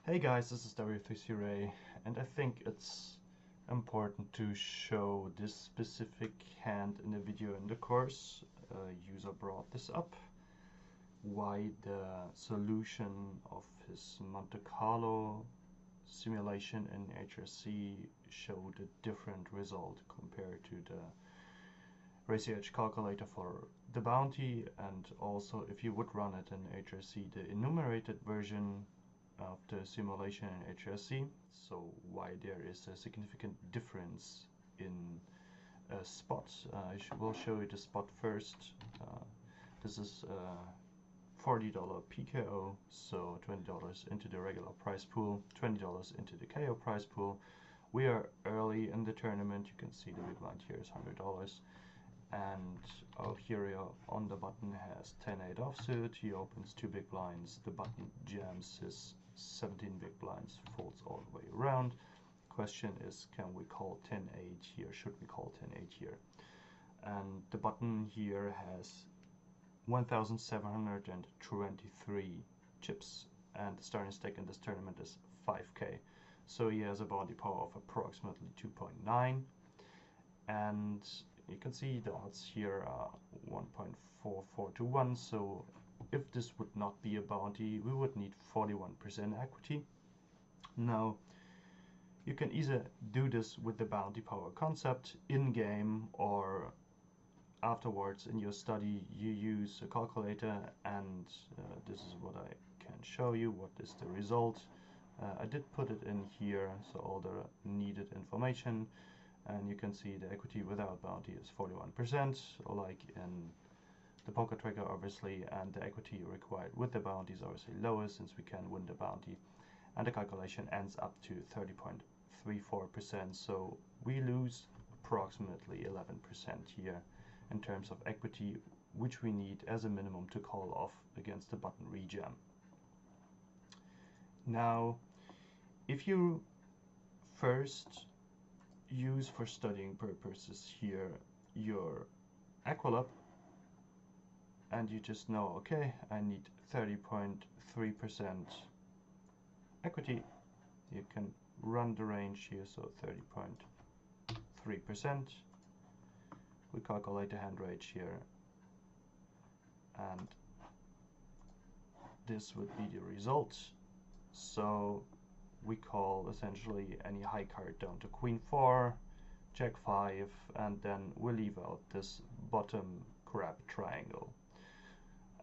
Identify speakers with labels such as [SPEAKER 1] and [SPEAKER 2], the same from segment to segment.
[SPEAKER 1] Hey guys, this is W3CRay, and I think it's important to show this specific hand in the video in the course. A user brought this up, why the solution of his Monte Carlo simulation in HRC showed a different result compared to the Racy Edge calculator for the bounty, and also if you would run it in HRC, the enumerated version of the simulation in HRC, so why there is a significant difference in a spot. Will show you the spot first. This is $40 PKO, so $20 into the regular prize pool, $20 into the KO prize pool. We are early in the tournament. You can see the big blind here is $100. And Algeria on the button has 10-8 offsuit. He opens 2 big blinds. The button jams his 17 big blinds, folds all the way around. Question is, can we call 10-8 here? Should we call 10-8 here? And the button here has 1,723 chips, and the starting stake in this tournament is 5k. So he has a bounty power of approximately 2.9, and you can see the odds here are 1.44 to 1, so if this would not be a bounty, we would need 41% equity. Now, you can either do this with the bounty power concept in-game, or afterwards in your study you use a calculator, and this is what I can show you, what is the result. I did put it in here, so all the needed information. And you can see the equity without bounty is 41%, like in the poker tracker obviously, and the equity required with the bounty is obviously lower since we can win the bounty. And the calculation ends up to 30.34%, so we lose approximately 11% here in terms of equity, which we need as a minimum to call off against the button rejam. Now, if you first use for studying purposes here your Equilab, and you just know, okay, I need 30.3% equity, you can run the range here, so 30.3%. We calculate the hand range here, and this would be the result. So we call essentially any high card down to Queen 4, Jack 5, and then we leave out this bottom crab triangle.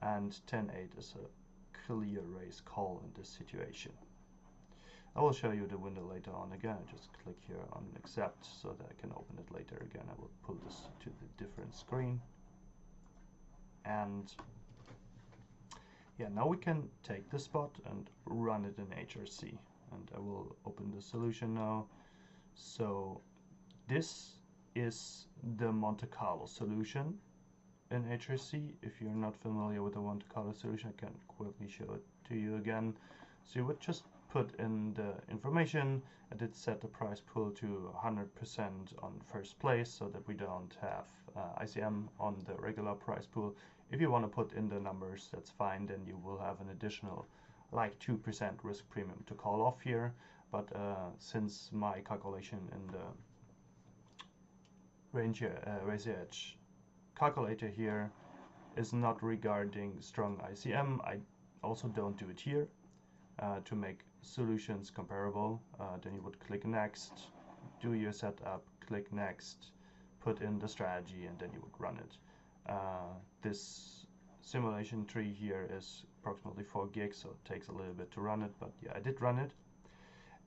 [SPEAKER 1] And 10-8 is a clear raise call in this situation. I will show you the window later on again. I just click here on accept so that I can open it later again. I will pull this to the different screen. And yeah, now we can take the spot and run it in HRC. And I will open the solution now. So this is the Monte Carlo solution in HRC. If you're not familiar with the Monte Carlo solution, I can quickly show it to you again. So you would just put in the information. I did set the prize pool to 100% on first place so that we don't have ICM on the regular prize pool. If you want to put in the numbers, that's fine, then you will have an additional like 2% risk premium to call off here, but since my calculation in the Racy Edge calculator here is not regarding strong ICM, I also don't do it here to make solutions comparable. Then you would click next, do your setup, click next, put in the strategy, and then you would run it. This simulation tree here is approximately 4 gigs, so it takes a little bit to run it, but yeah, I did run it.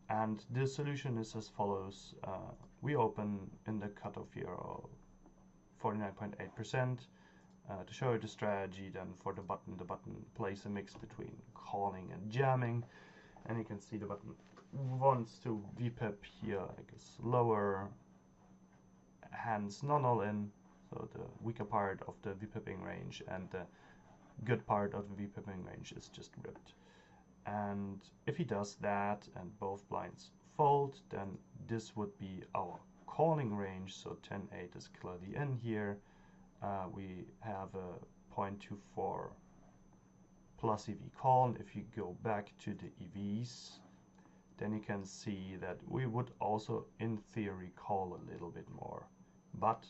[SPEAKER 1] And the solution is as follows. We open in the cutoff here of 49.8%. To show you the strategy, then for the button plays a mix between calling and jamming, and you can see the button wants to VPIP here, like a slower hands non all in, so the weaker part of the VPIPing range, and the good part of the VPIPing range is just ripped. And if he does that and both blinds fold, then this would be our calling range, so 10-8 is clearly in here. We have a 0.24 plus EV call. If you go back to the EVs, then you can see that we would also in theory call a little bit more. But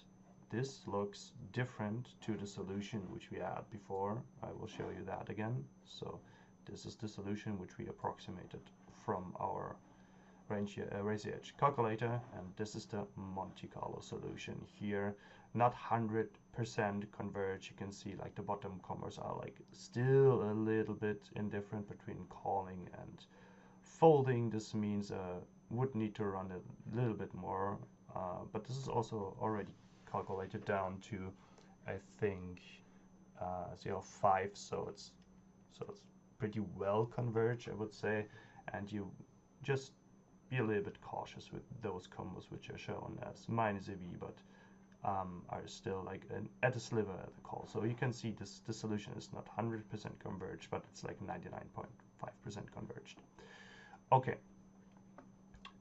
[SPEAKER 1] this looks different to the solution which we had before. I will show you that again. So this is the solution which we approximated from our Racy Edge calculator, and this is the Monte Carlo solution here. Not 100% converge. You can see like the bottom commas are like still a little bit indifferent between calling and folding. This means would need to run a little bit more, but this is also already calculated down to, I think, 0.5, so it's pretty well converged, I would say, and you just be a little bit cautious with those combos which are shown as minus a v, but are still like at a sliver at the call. So you can see this solution is not 100% converged, but it's like 99.5% converged. Okay.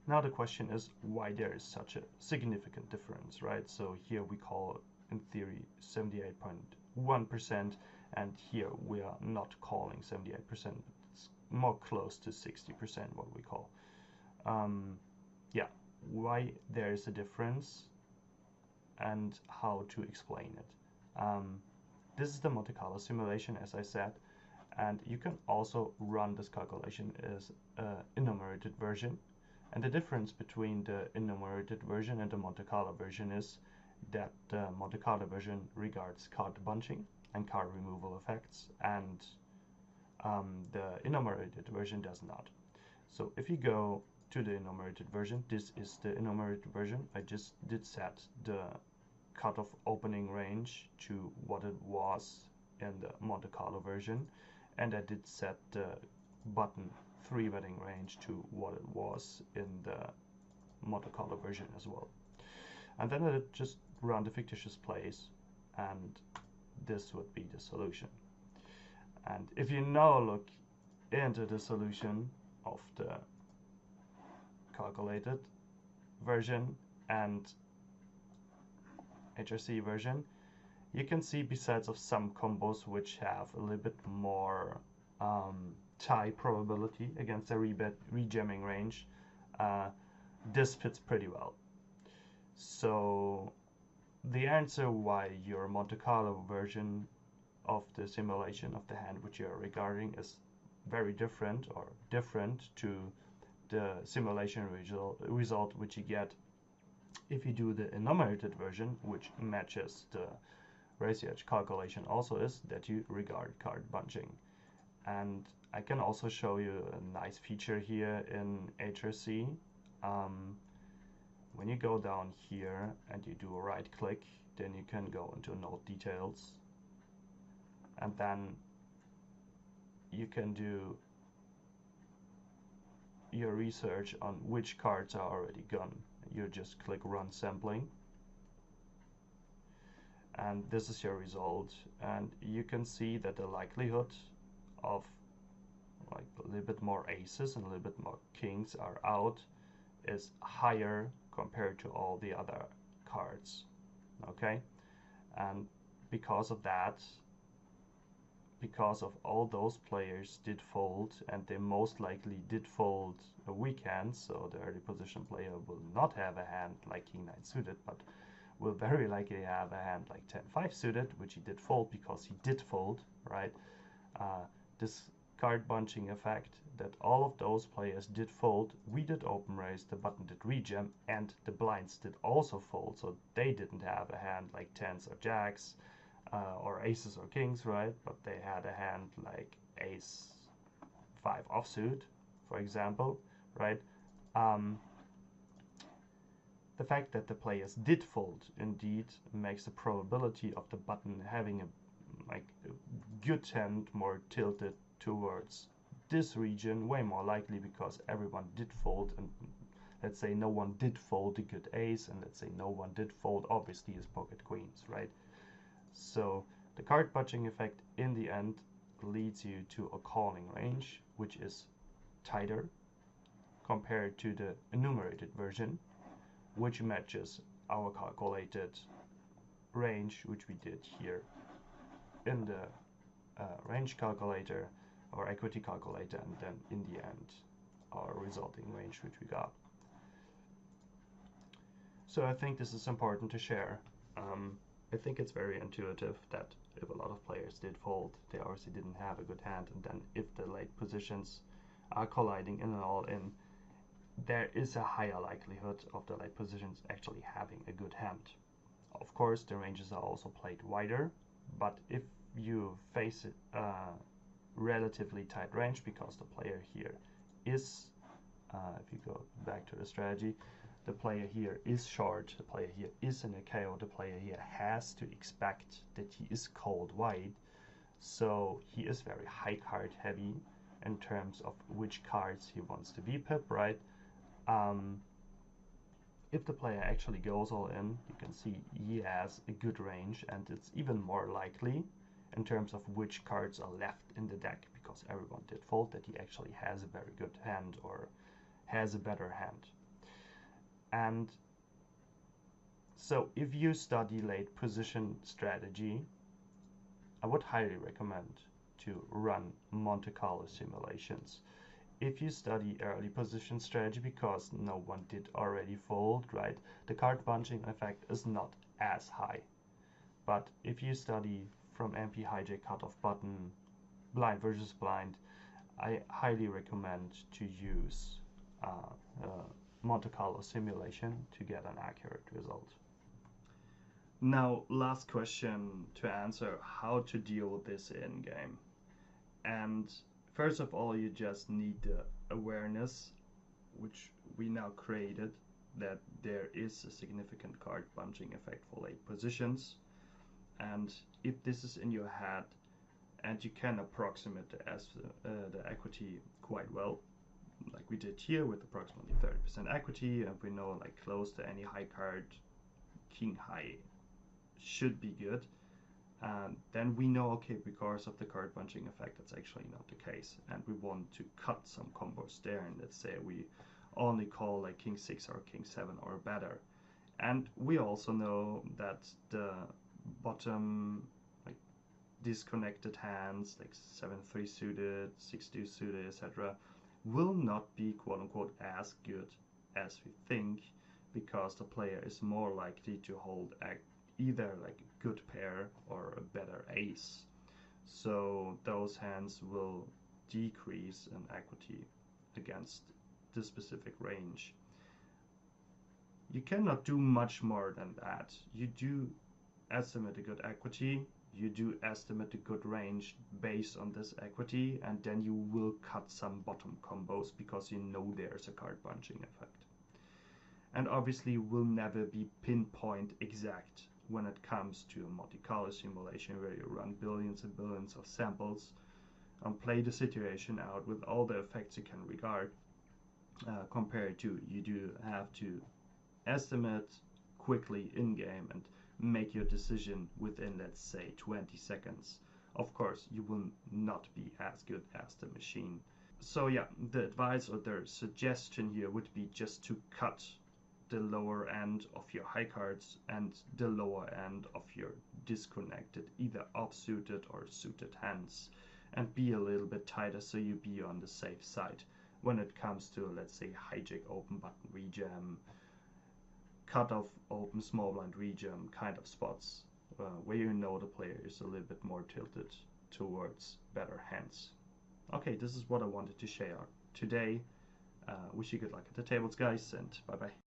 [SPEAKER 1] Now the question is why there is such a significant difference, right? So here we call in theory 78.1%, and here we are not calling 78%, but it's more close to 60% what we call. Yeah, why there is a difference and how to explain it. This is the Monte Carlo simulation, as I said, and you can also run this calculation as an enumerated version. And the difference between the enumerated version and the Monte Carlo version is that the Monte Carlo version regards card bunching and card removal effects, and the enumerated version does not. So if you go to the enumerated version, this is the enumerated version. I just did set the cutoff opening range to what it was in the Monte Carlo version, and I did set the button 3-betting range to what it was in the Monte Carlo version as well. And then I did just run the fictitious plays, and this would be the solution. And if you now look into the solution of the calculated version and HRC version, you can see besides of some combos which have a little bit more tie probability against a rejamming range, this fits pretty well. So the answer why your Monte Carlo version of the simulation of the hand which you are regarding is very different to the simulation result which you get if you do the enumerated version, which matches the Racy Edge calculation, also is that you regard card bunching. And I can also show you a nice feature here in HRC. When you go down here and you do a right click, then you can go into node details, and then you can do your research on which cards are already gone. You just click run sampling, and this is your result, and you can see that the likelihood of like a little bit more aces and a little bit more kings are out is higher compared to all the other cards. Okay, and because of that, because of all those players did fold, and they most likely did fold a weak hand, so the early position player will not have a hand like King 9 suited, but will very likely have a hand like 10-5 suited, which he did fold because he did fold, right? This card bunching effect that all of those players did fold, we did open raise, the button did rejam, and the blinds did also fold, so they didn't have a hand like 10s or jacks, or aces or kings, right? But they had a hand like ace 5 offsuit, for example, right? The fact that the players did fold indeed makes the probability of the button having a good hand more tilted towards this region way more likely, because everyone did fold, and let's say no one did fold a good ace, and let's say no one did fold obviously his pocket queens, right? So the card bunching effect in the end leads you to a calling range which is tighter compared to the enumerated version, which matches our calculated range which we did here in the range calculator or equity calculator, and then in the end our resulting range which we got. So I think this is important to share. I think it's very intuitive that if a lot of players did fold, they obviously didn't have a good hand, and then if the late positions are colliding in and all in, there is a higher likelihood of the late positions actually having a good hand. Of course, the ranges are also played wider, but if you face a relatively tight range, because the player here is, if you go back to the strategy, the player here is short, the player here is in a KO, the player here has to expect that he is called wide, so he is very high card heavy in terms of which cards he wants to be pip, right? If the player actually goes all in, you can see he has a good range, and it's even more likely in terms of which cards are left in the deck, because everyone did fold, that he actually has a very good hand or has a better hand. And so if you study late position strategy, I would highly recommend to run Monte Carlo simulations. If you study early position strategy, because no one did already fold, right, the card bunching effect is not as high. But if you study from MP hijack cutoff button, blind versus blind, I highly recommend to use Monte Carlo simulation to get an accurate result. Now, last question to answer, how to deal with this in game. And first of all, you just need the awareness, which we now created, that there is a significant card bunching effect for late positions. And if this is in your head and you can approximate the equity quite well, like we did here with approximately 30% equity, and we know like close to any high card, king high should be good, then we know, okay, because of the card bunching effect, that's actually not the case, and we want to cut some combos there, and let's say we only call like king 6 or king 7 or better. And we also know that the bottom like disconnected hands like 7-3 suited, 6-2 suited, etc. will not be quote-unquote as good as we think, because the player is more likely to hold either like a good pair or a better ace. So those hands will decrease in equity against this specific range. You cannot do much more than that. You do estimate a good equity, you do estimate a good range based on this equity, and then you will cut some bottom combos because you know there's a card bunching effect. And obviously will never be pinpoint exact when it comes to a Monte Carlo simulation where you run billions and billions of samples and play the situation out with all the effects you can regard, compared to you do have to estimate quickly in game and make your decision within, let's say, 20 seconds. Of course, you will not be as good as the machine. So yeah, the advice or the suggestion here would be just to cut the lower end of your high cards and the lower end of your disconnected, either off-suited or suited hands, and be a little bit tighter so you be on the safe side when it comes to, let's say, hijack open button rejam, cut off open small blind rejam kind of spots, where you know the player is a little bit more tilted towards better hands. Okay, this is what I wanted to share today. Wish you good luck at the tables, guys, and bye bye.